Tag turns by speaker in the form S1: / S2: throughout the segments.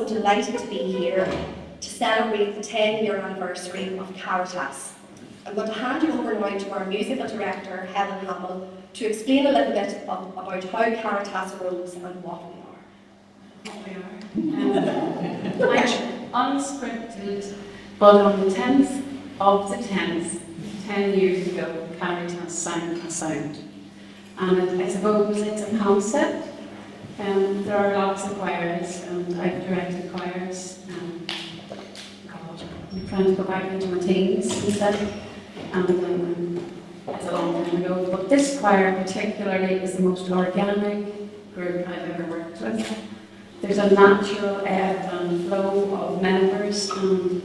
S1: so delighted to be here to celebrate the 10-year anniversary of Caritas. I'm going to hand you over now to our musical director, Helen Hamill, to explain a little bit about how Caritas grows and what we are.
S2: Unscripted, but on the 10th of the 10th, 10 years ago, Caritas sang a sound. And I suppose it's a concept. There are lots of choirs, and I've directed choirs. I'm trying to go back into my teens instead. And it's a long time ago. But this choir particularly is the most organic group I've ever worked with. There's a natural ebb and flow of members. And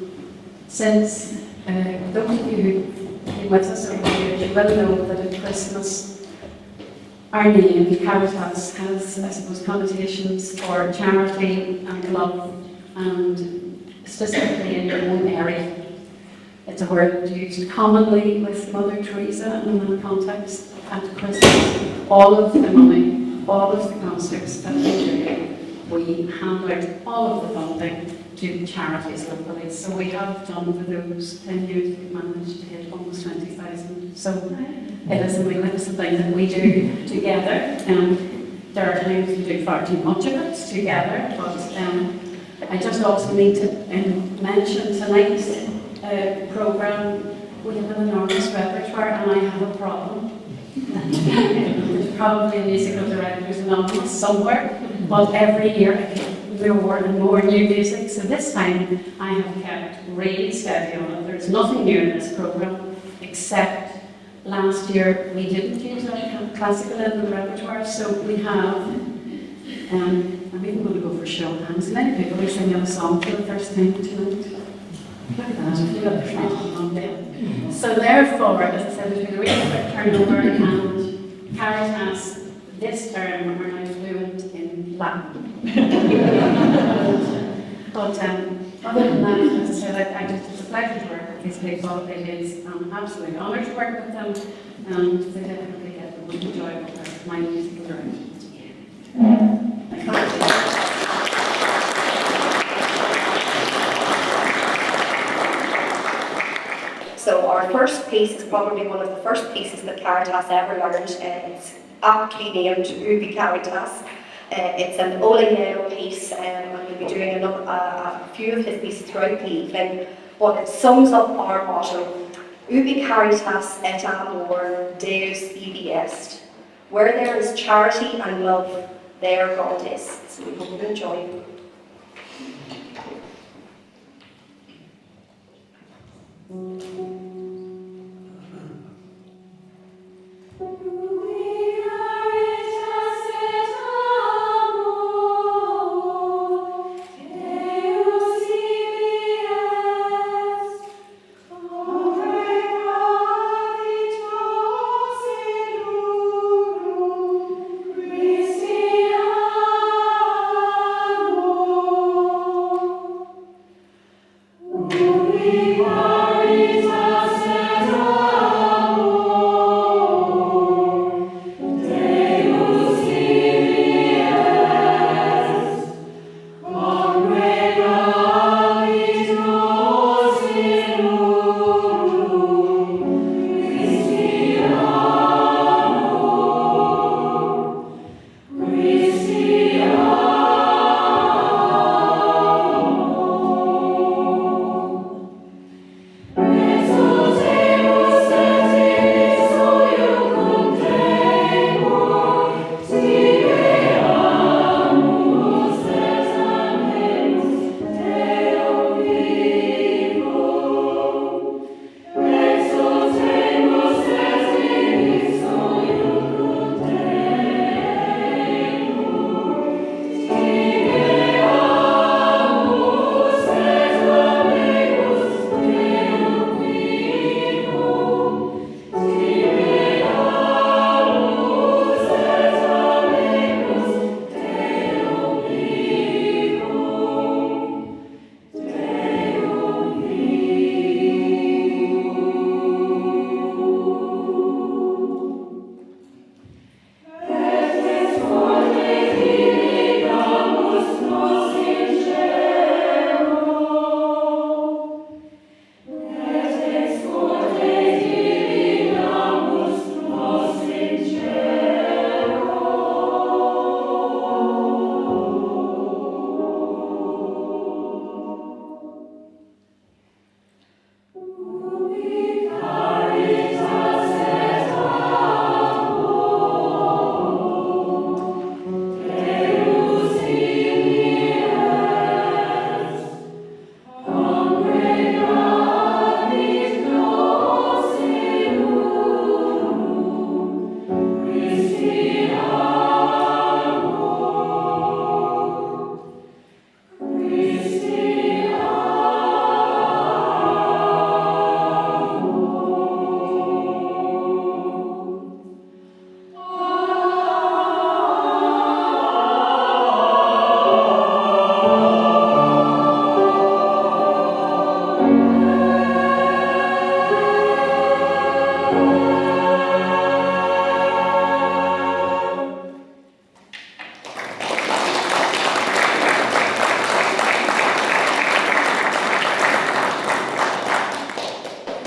S2: since those of you who've been with us over the years, you will know that at Christmas, our name, Caritas, has, I suppose, connotations for charity and love, and specifically in your own area. It's a word used commonly with Mother Teresa in that context. At Christmas, all of the money, all of the concerts that we do, we hand out all of the funding to charities locally. So we have done for those 10 years, we've managed to hit almost 20,000. So it is a magnificent thing that we do together. There are times we do far too much of it together, but I just also need to mention tonight's programme. We have an enormous repertoire, and I have a problem. There's probably a musical director's anonymous somewhere, but every year I get more and more new music. So this time I have kept really steady on it. There's nothing new in this programme except last year we didn't use our classical in the repertoire, so we have, I'm even going to go for a show of hands. Many people are singing a song for the first time tonight. Look at that, if you got the front on there. So therefore, as I said, there's been a really quick turnover, and Caritas this term are now fluent in Latin. But other than that, as I said, it's a pleasure to work with these people. It is an absolute honour to work with them, and they definitely get the most enjoyable part of my musical direction.
S1: So our first piece is probably one of the first pieces that Caritas ever learned. It's aptly named Ubi Caritas. It's an Ola Yale piece, and we'll be doing a few of his pieces throughout the evening. But it sums up our motto: Ubi Caritas et amor, Deus ibi est. Where there is charity and love, there God is. So we hope you enjoy.
S3: Amor.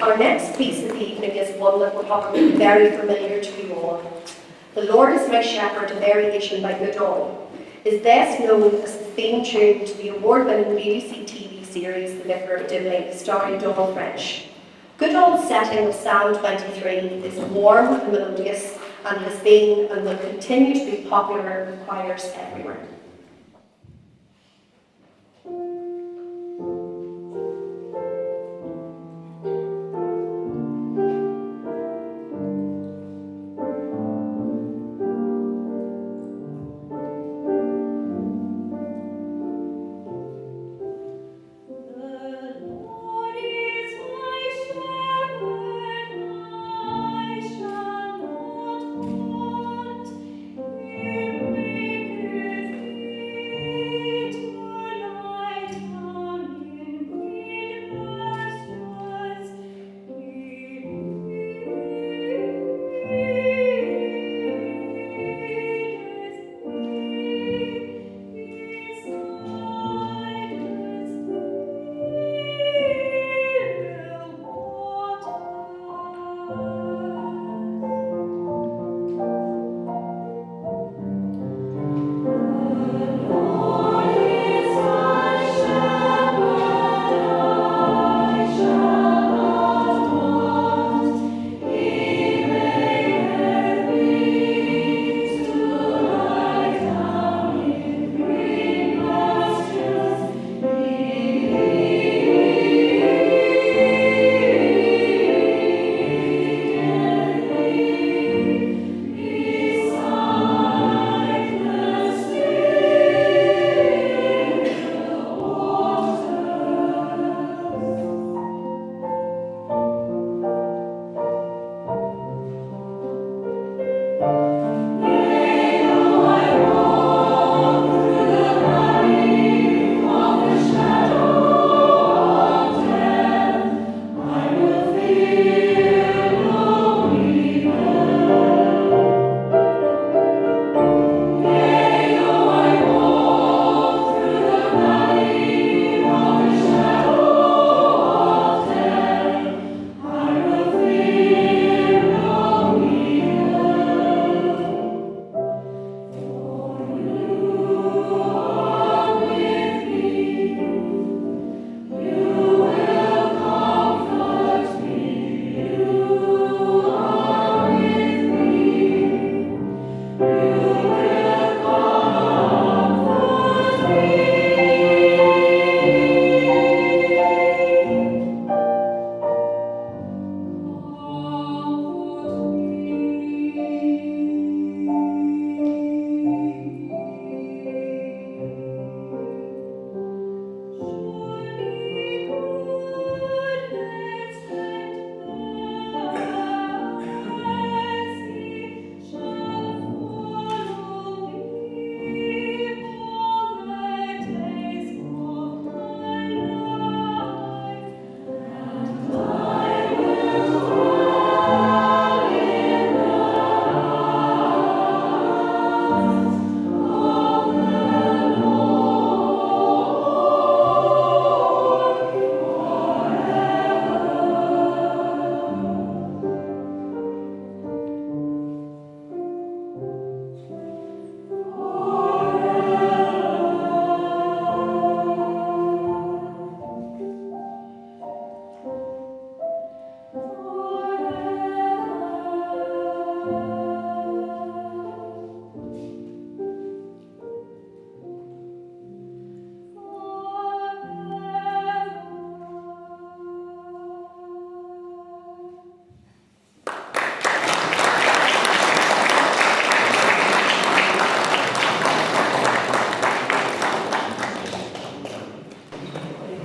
S1: Our next piece of the evening is one that will probably be very familiar to you all. The Lord is My Shepherd, a variation by Goodall, is best known as the theme tune to the award-winning BBC TV series The Vicar of Dimley, starring Donald French. Goodall's setting of Psalm 23 is warm and melodious and has been and will continue to be popular with choirs everywhere.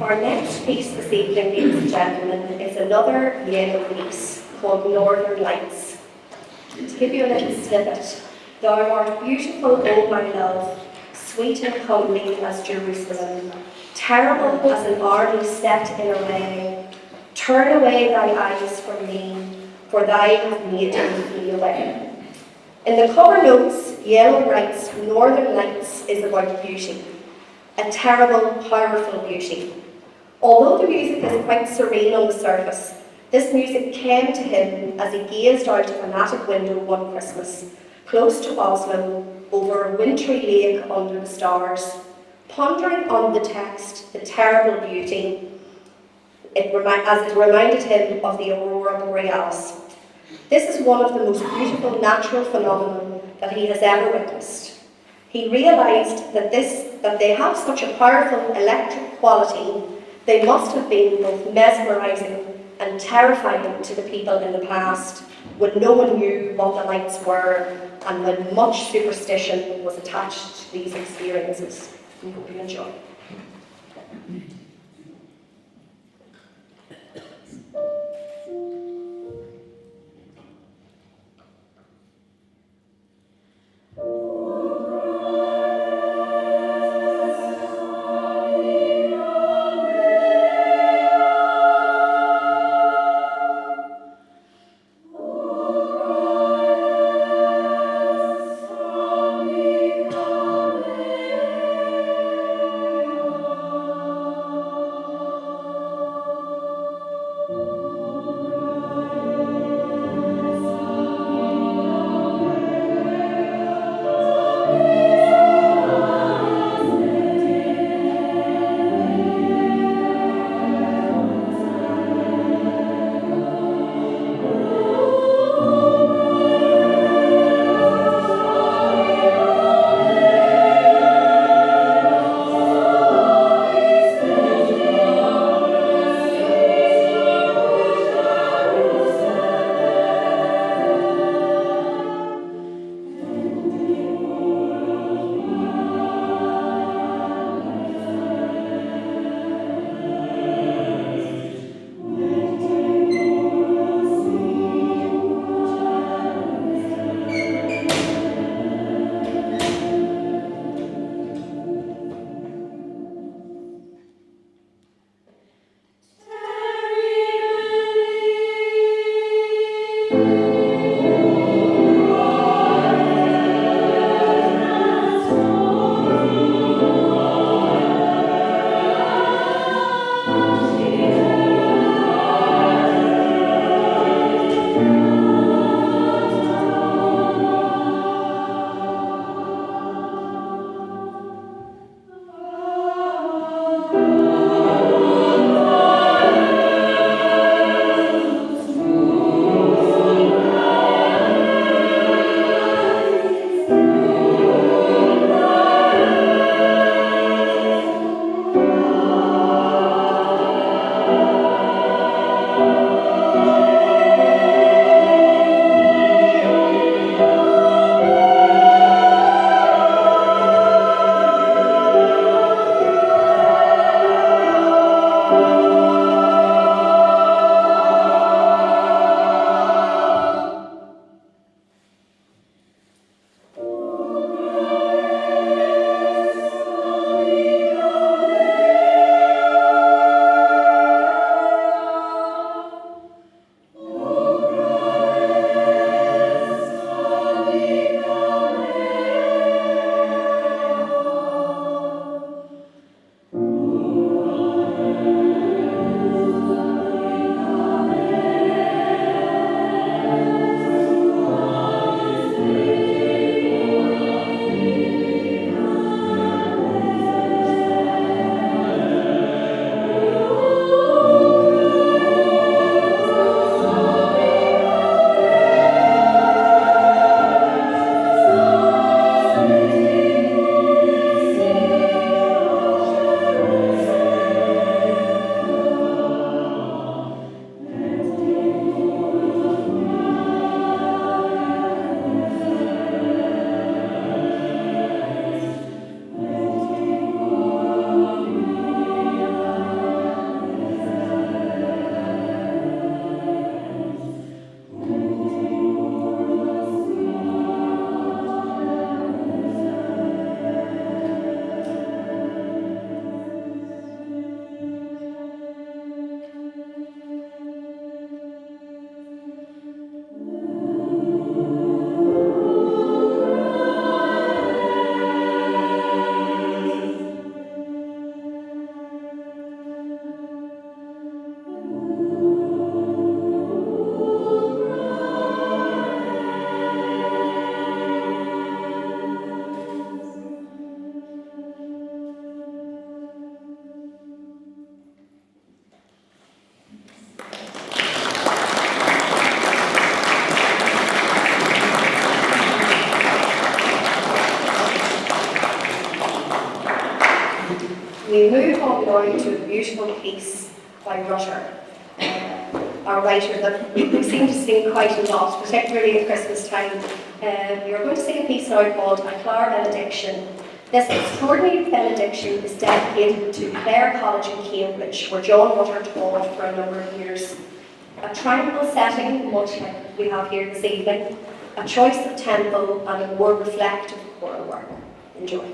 S1: Our next piece this evening, ladies and gentlemen, is another yellow piece called Northern Lights. To give you a little snippet, thou art beautiful, O my love, sweet and comely as Jerusalem, terrible as an army set in array. Turn away thy eyes from me, for thy have made me flee away. In the cover notes, Yellow writes, Northern Lights is about beauty, a terrible, powerful beauty. Although the music is quite serene on the surface, This music came to him as he gazed out of an attic window one Christmas, close to Oslo, over a wintry lake under the stars, pondering on the text, the terrible beauty, as it reminded him of the aurora borealis. This is one of the most beautiful natural phenomena that he has ever witnessed. He realised that they have such a powerful electric quality, they must have been both mesmerising and terrifying to the people in the past, when no one knew what the lights were and when much superstition was attached to these experiences. We hope you enjoy. going to a beautiful piece by Rutter, a writer that we seem to sing quite a lot, particularly at Christmas time. You're going to sing a piece now called A Clare Benediction. This extraordinary benediction is dedicated to Clare College in Cambridge, where John Rutter taught for a number of years. A tranquil setting, much like we have here this evening, a choice of tempo and a more reflective choral work. Enjoy.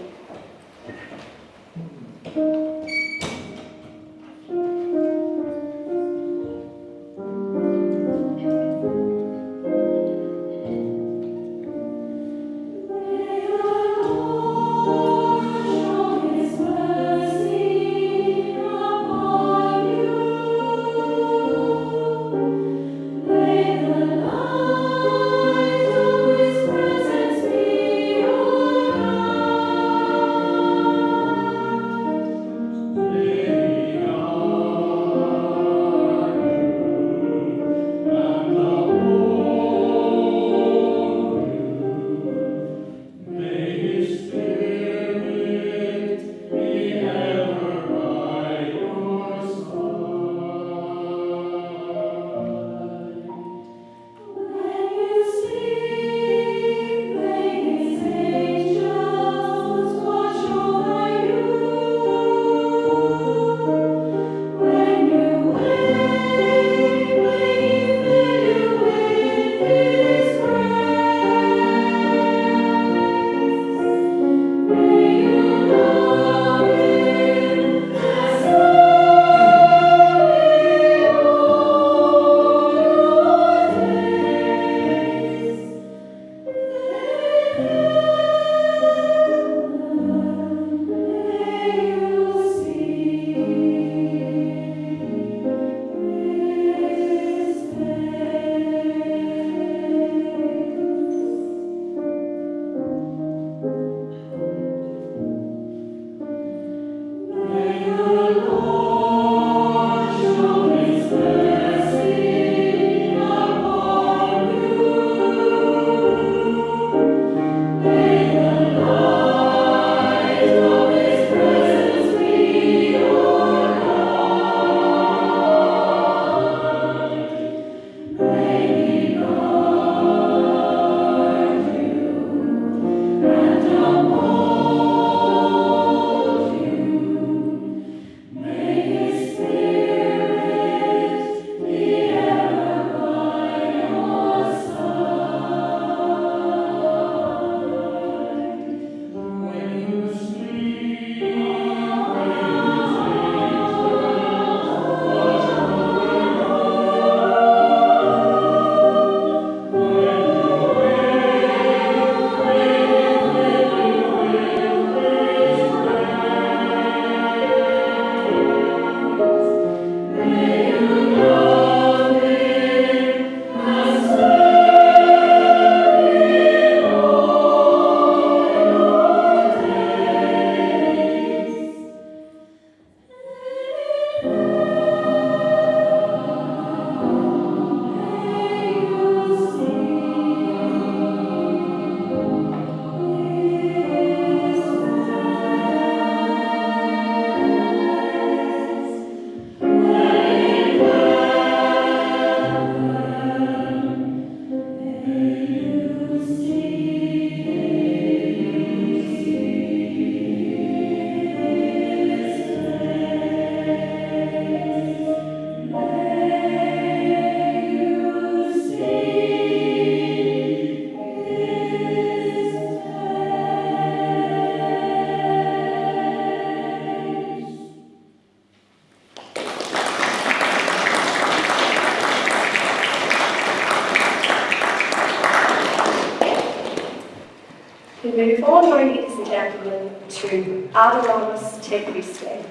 S1: We move on now, ladies and gentlemen, to Adoramus Te Christe.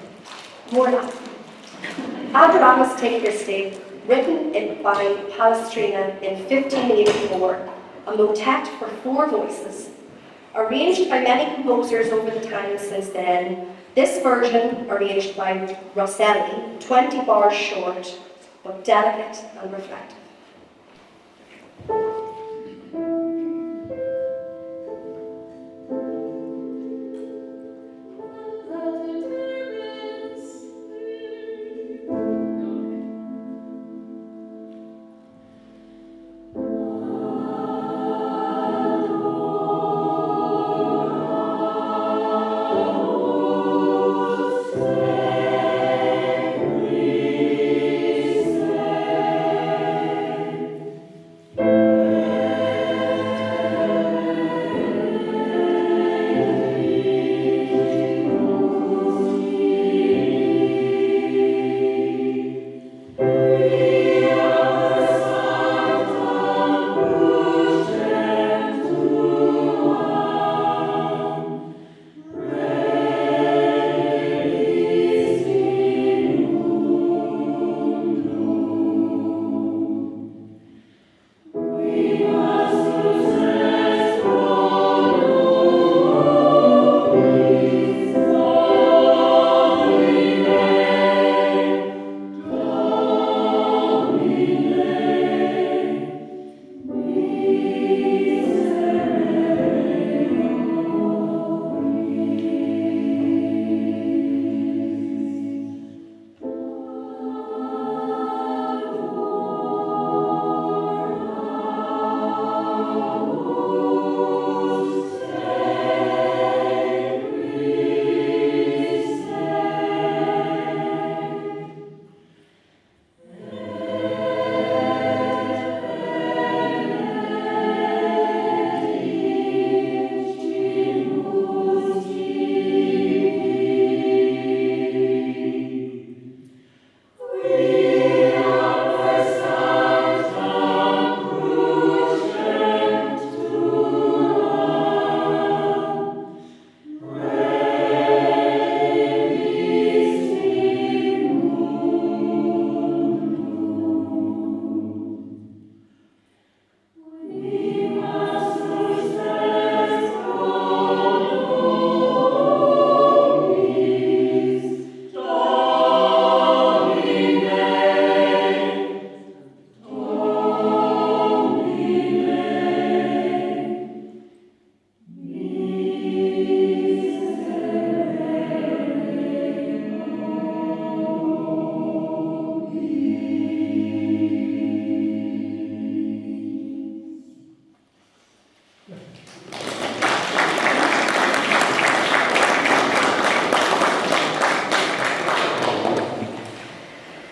S1: More Latin. Adoramus Te Christe, written by Palestrina in 1584, a motet for 4 voices. Arranged by many composers over the time since then, this version, arranged by Rosselli, 20 bars short, but delicate and reflective.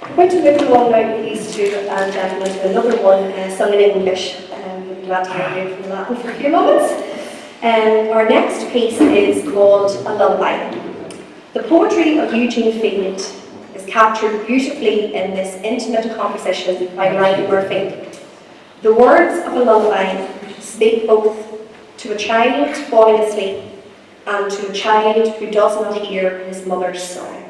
S1: I'm going to move along now, please, to another one sung in English. I'm glad to hear you from Latin for a few moments. Our next piece is called A Lullaby. The poetry of Eugene Field is captured beautifully in this intimate composition by Ryan Murphy. The words of a lullaby speak both to a child falling asleep and to a child who does not hear his mother's song.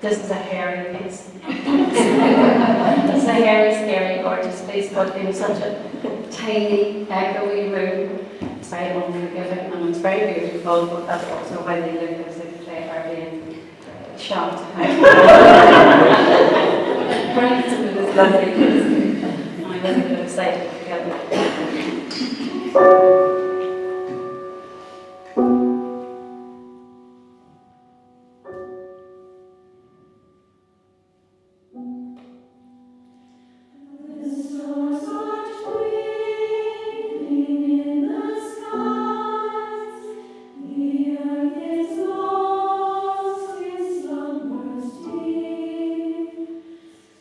S2: This is a hairy piece. It's a hairy, scary, gorgeous piece, but in such a tiny, echoey room. It's very unforgiving and it's very beautiful, but that's also why they look as if they are being shot. Right, so it is lovely piece. I'm really bit excited to get it.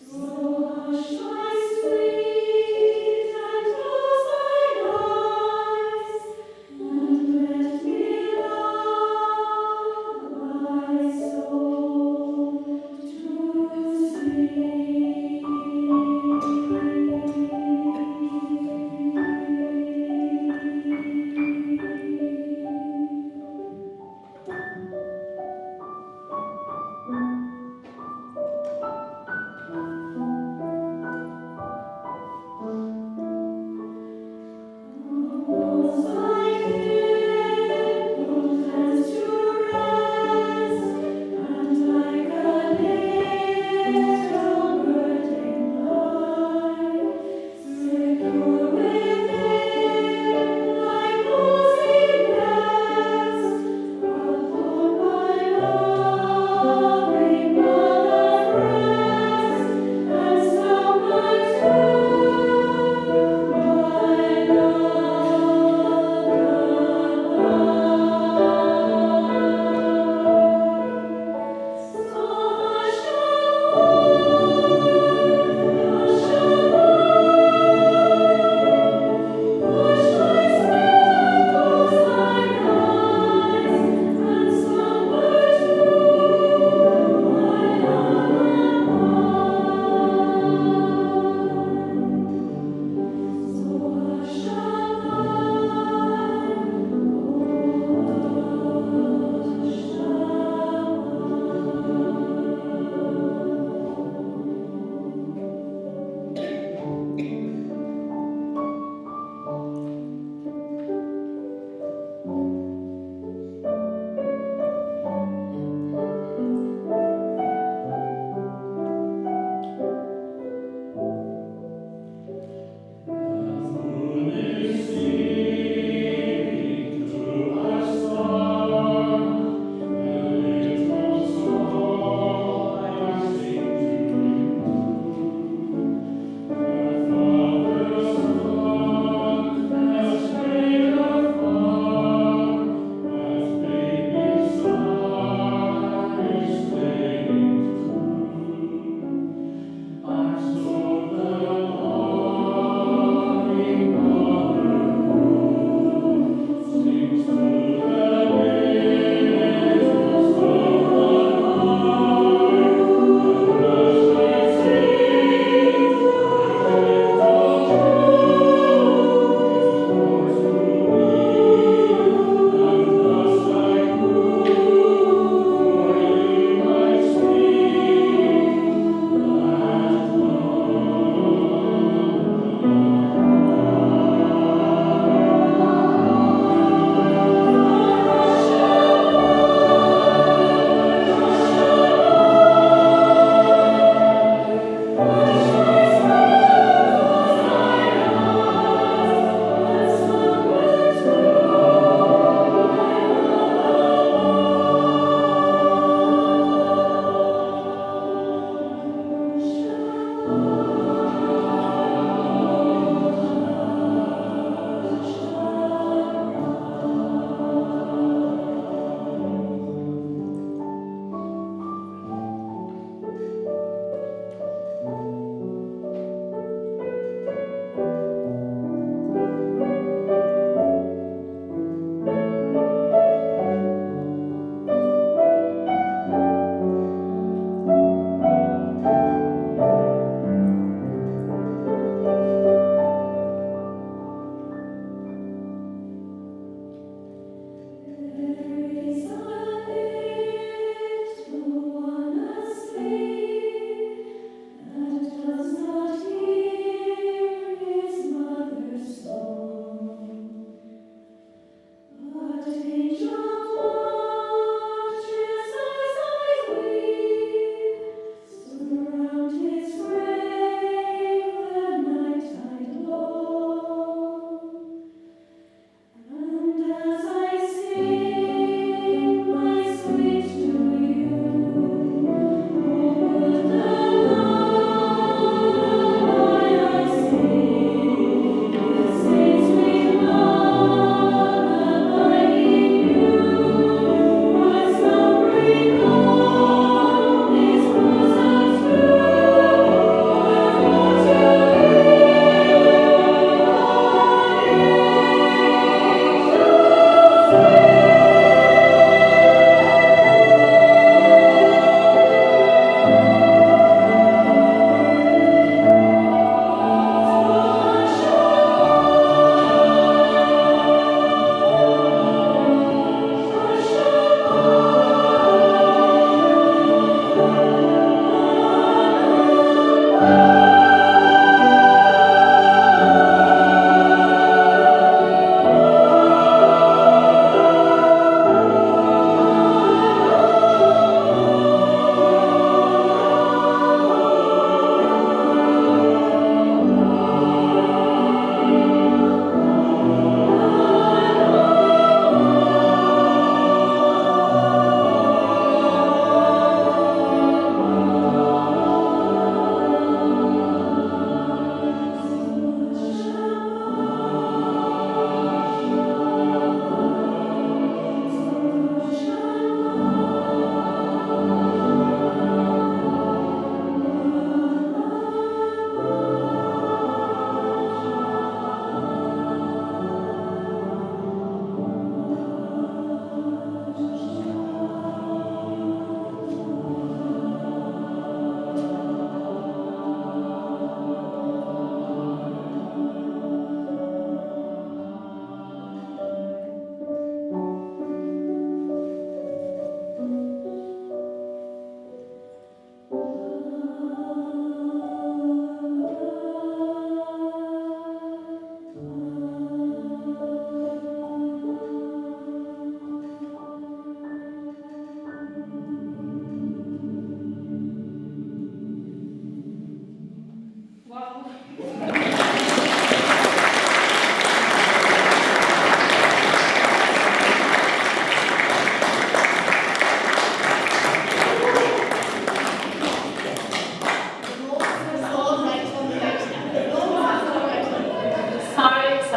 S3: So hush, my sweet, and close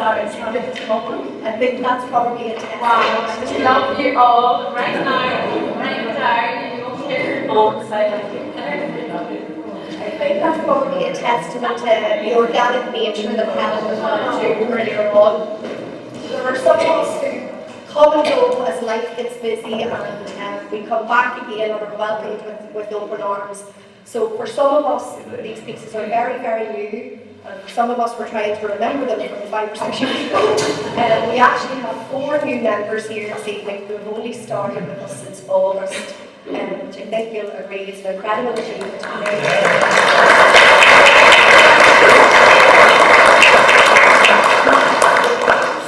S2: sorry, it's not a moment.
S1: I think that's probably a test.
S2: Wow, I just love you all right now, right down, you don't care more inside like you.
S1: I think that's probably a testament to the organic nature that Helen referred to earlier on. There are some of us who come and go as life gets busy, and we come back again and are welcomed with open arms. So for some of us, these pieces are very, very new. And for some of us, we're trying to remember them from 5 or 6 years ago. We actually have 4 new members here this evening who have only started with us since August, which I think you'll agree is an incredible achievement.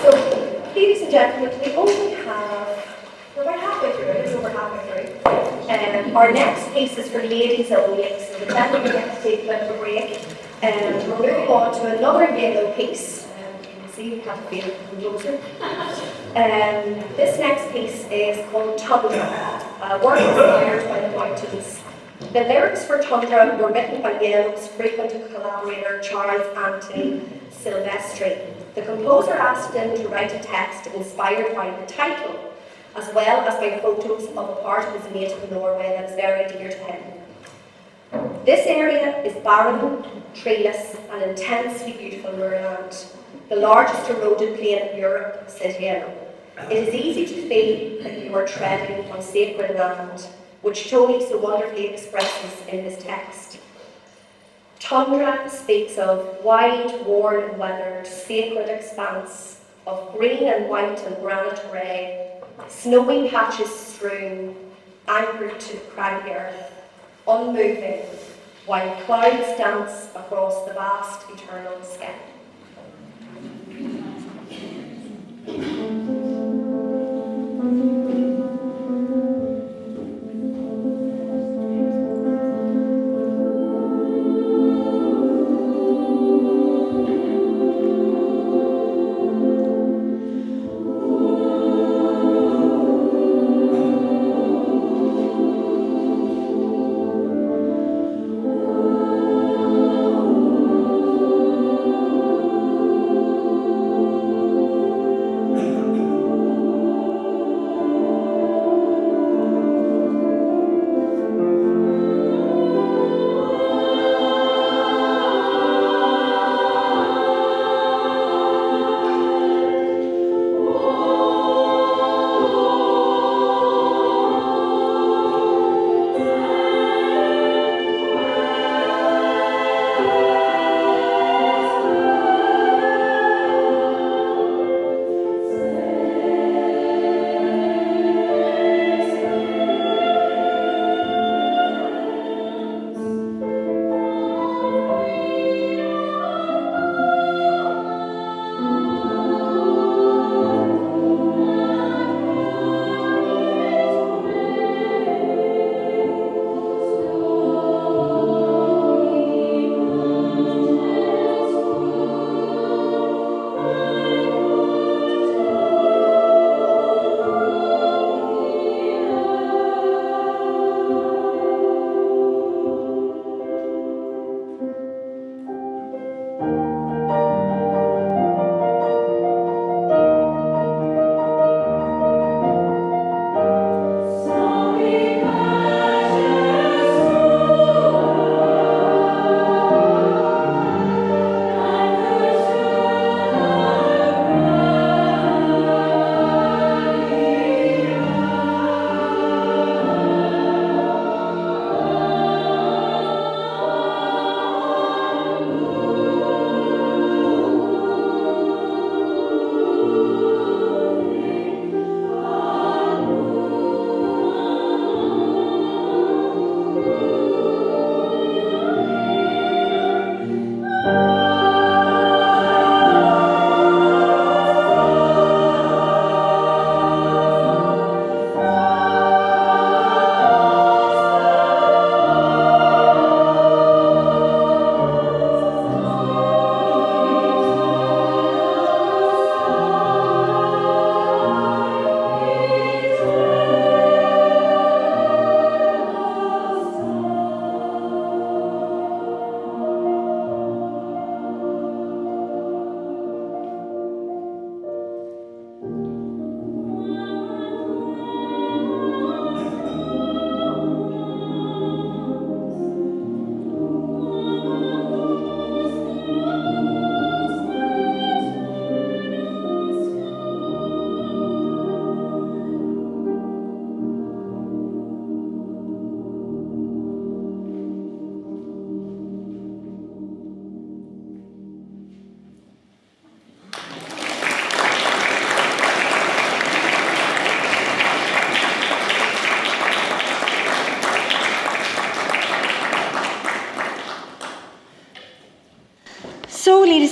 S1: So, ladies and gentlemen, we only have, we're about halfway through, it is over halfway through. Our next piece is for ladies only, so the gentlemen get to take a bit of a break. We're moving on to another yellow piece. You can see we have a bit closer. This next piece is called Tundra, a work inspired by the mountains. The lyrics for Tundra were written by Yale's frequent collaborator Charles Anthony Silvestri. The composer asked him to write a text inspired by the title, as well as by photos of a part of his native Norway that is very dear to him. This area is barren, treeless, and intensely beautiful moorland, the largest eroded plain in Europe, said Yale. It is easy to feel that you are treading on sacred land, which Tony so wonderfully expresses in his text. Tundra speaks of wide, worn and weathered, sacred expanse of green and white and granite grey, snowy patches strewn, anchored to the craggy earth, unmoving, while clouds dance across the vast eternal sky.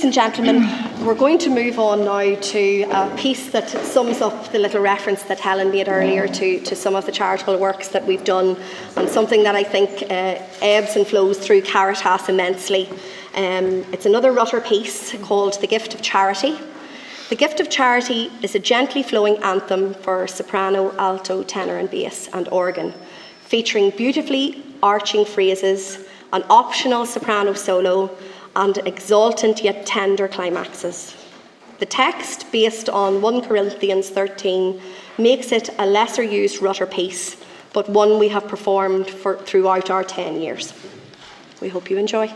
S1: and gentlemen, we're going to move on now to a piece that sums up the little reference that Helen made earlier to some of the charitable works that we've done, and something that I think ebbs and flows through Caritas immensely. It's another Rutter piece called The Gift of Charity. The Gift of Charity is a gently flowing anthem for soprano, alto, tenor and bass and organ, featuring beautifully arching phrases, an optional soprano solo, and exultant yet tender climaxes. The text, based on 1 Corinthians 13, makes it a lesser used Rutter piece, but one we have performed throughout our 10 years. We hope you enjoy.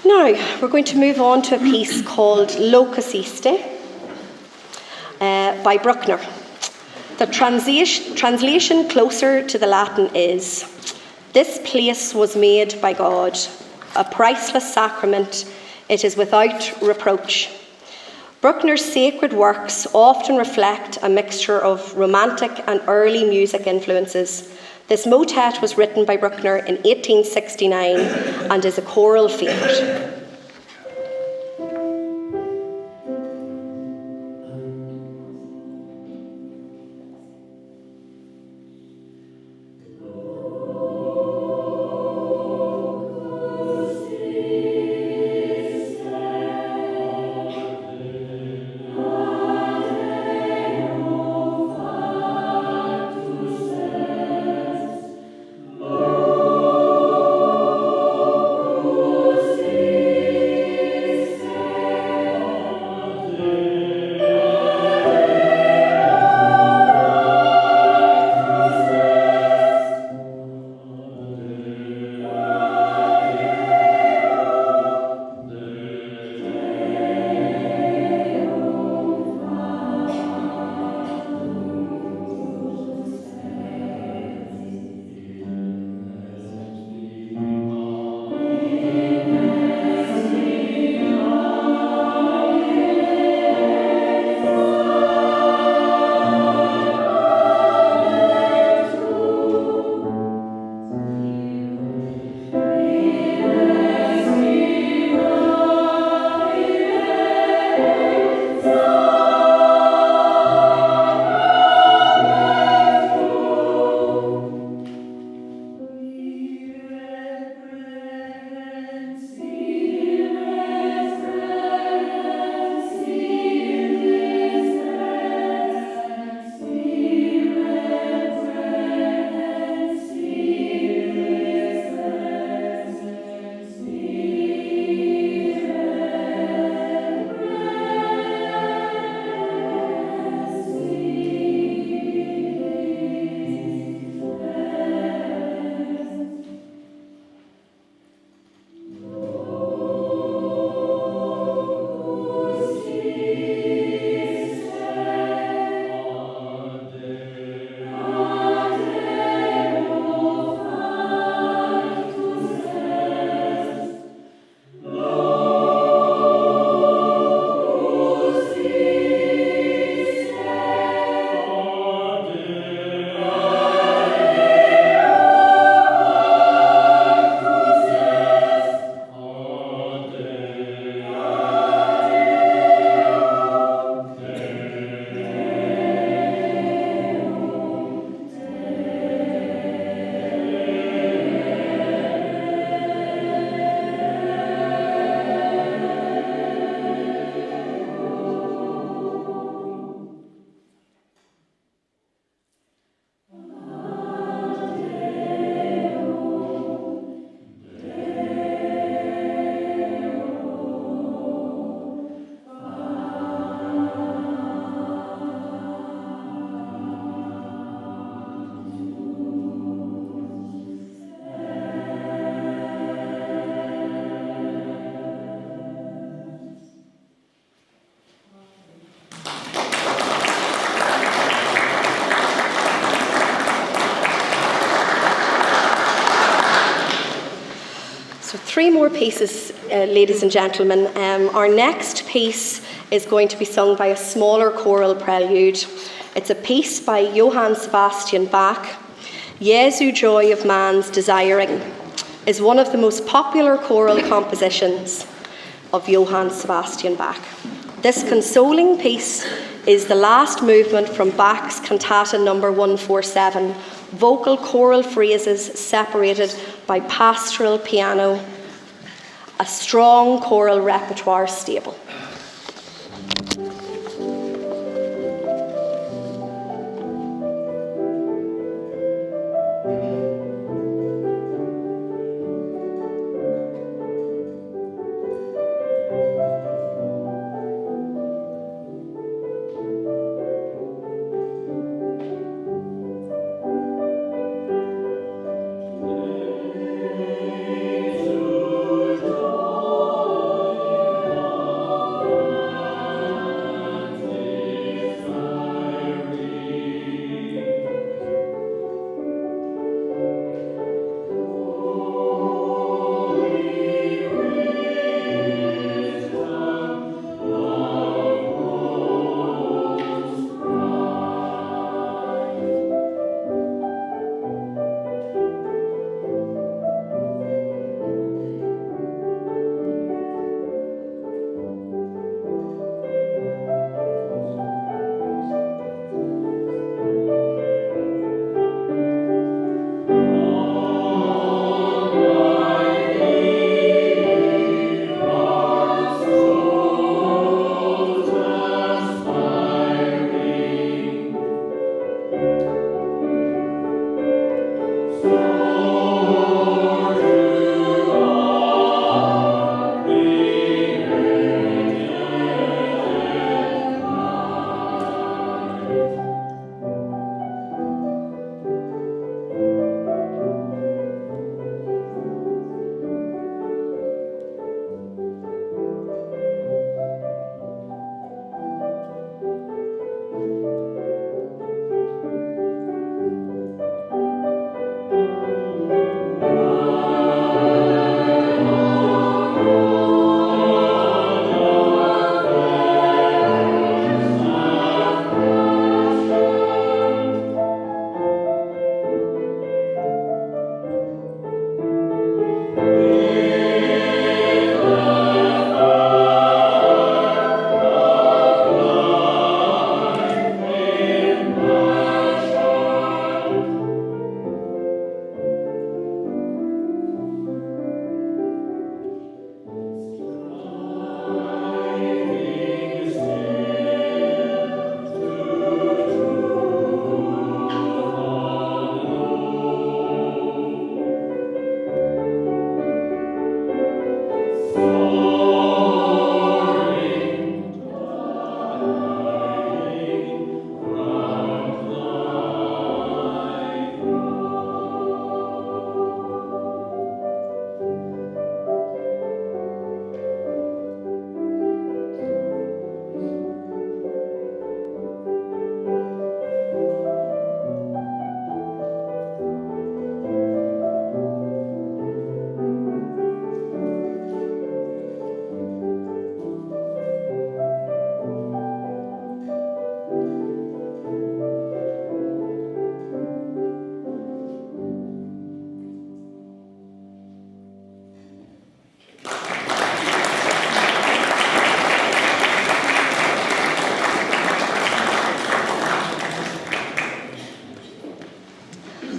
S1: Now, we're going to move on to a piece called Locus Iste. by Bruckner. The translation closer to the Latin is, "This place was made by God, a priceless sacrament, it is without reproach." Bruckner's sacred works often reflect a mixture of romantic and early music influences. This motet was written by Bruckner in 1869 and is a choral favourite. Three more pieces, ladies and gentlemen. Our next piece is going to be sung by a smaller choral prelude. It's a piece by Johann Sebastian Bach. Jesu Joy of Man's Desiring is one of the most popular choral compositions of Johann Sebastian Bach. This consoling piece is the last movement from Bach's Cantata number 147, vocal choral phrases separated by pastoral piano, a strong choral repertoire stable.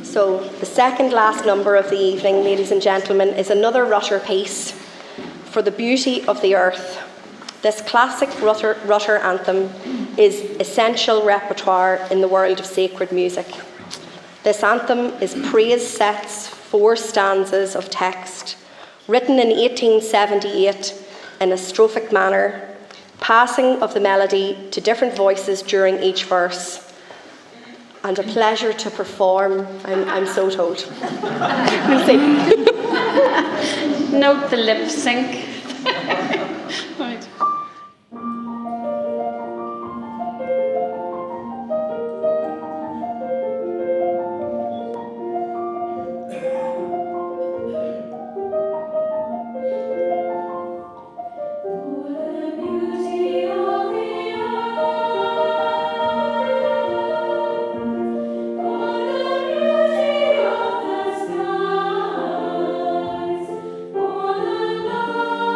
S1: So the second last number of the evening, ladies and gentlemen, is another Rutter piece, For the Beauty of the Earth. This classic Rutter anthem is essential repertoire in the world of sacred music. This anthem is praise sets, 4 stanzas of text, written in 1878 in a strophic manner, passing of the melody to different voices during each verse. And a pleasure to perform, I'm so told. Lucy.
S2: Note the lip sync. Right.
S3: For the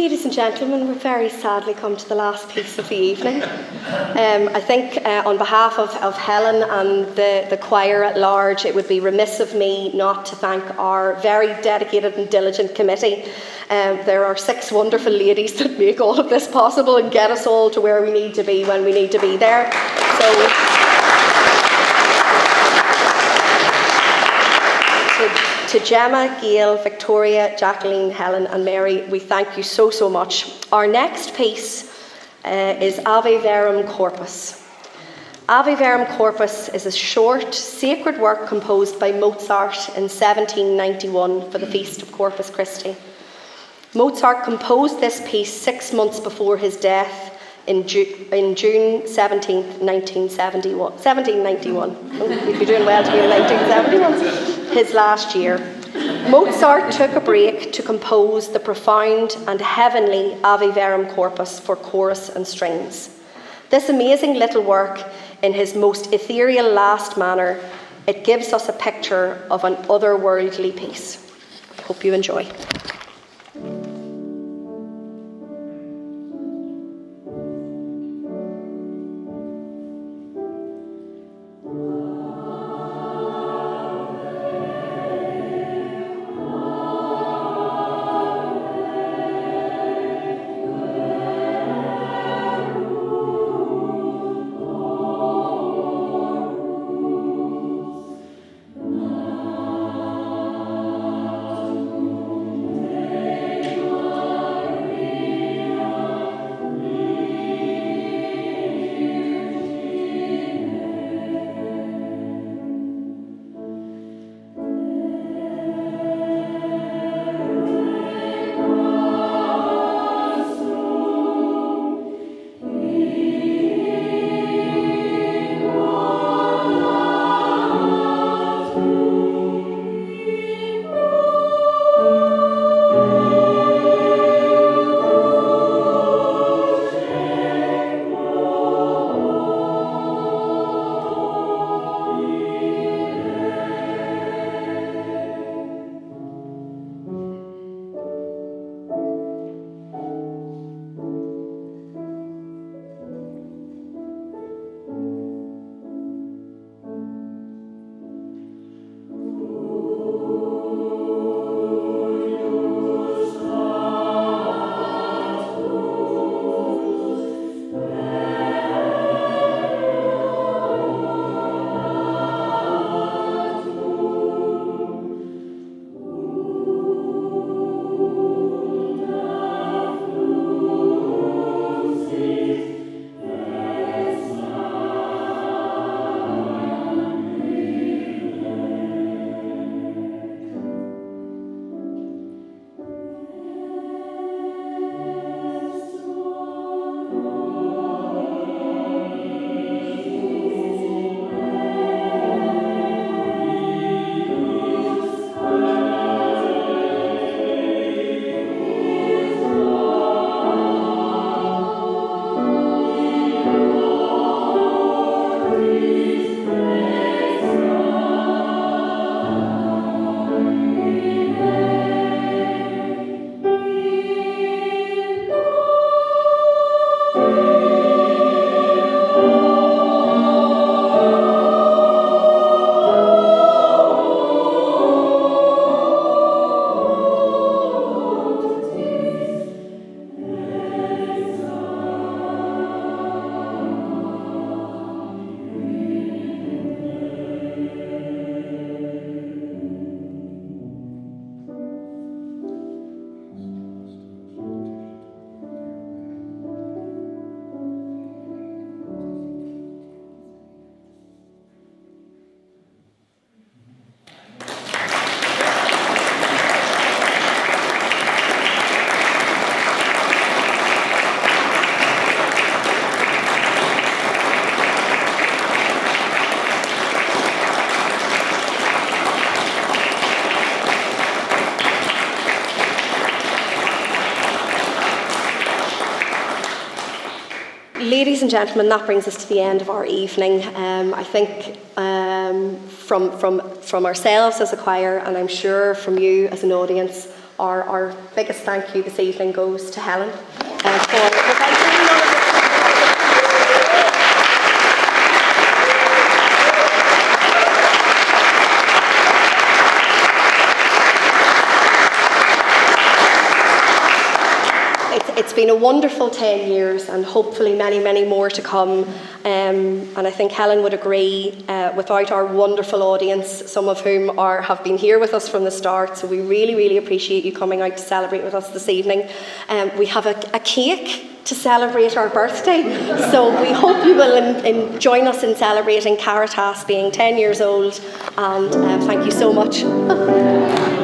S1: Ladies and gentlemen, we've very sadly come to the last piece of the evening. I think on behalf of Helen and the choir at large, it would be remiss of me not to thank our very dedicated and diligent committee. There are 6 wonderful ladies that make all of this possible and get us all to where we need to be when we need to be there. To Gemma, Gail, Victoria, Jacqueline, Helen and Mary, we thank you so, so much. Our next piece is Ave Verum Corpus. Ave Verum Corpus is a short, sacred work composed by Mozart in 1791 for the Feast of Corpus Christi. Mozart composed this piece 6 months before his death in June 17th, 1791. You'd be doing well to be in 1971. His last year. Mozart took a break to compose the profound and heavenly Ave Verum Corpus for chorus and strings. This amazing little work, in his most ethereal last manner, it gives us a picture of an otherworldly piece. Hope you enjoy. Ladies and gentlemen, that brings us to the end of our evening. I think from ourselves as a choir, and I'm sure from you as an audience, our biggest thank you this evening goes to Helen for providing all of this. It's been a wonderful 10 years and hopefully many, many more to come. And I think Helen would agree, without our wonderful audience, some of whom have been here with us from the start, so we really, really appreciate you coming out to celebrate with us this evening. We have a cake to celebrate our birthday, so we hope you will join us in celebrating Caritas being 10 years old, and thank you so much.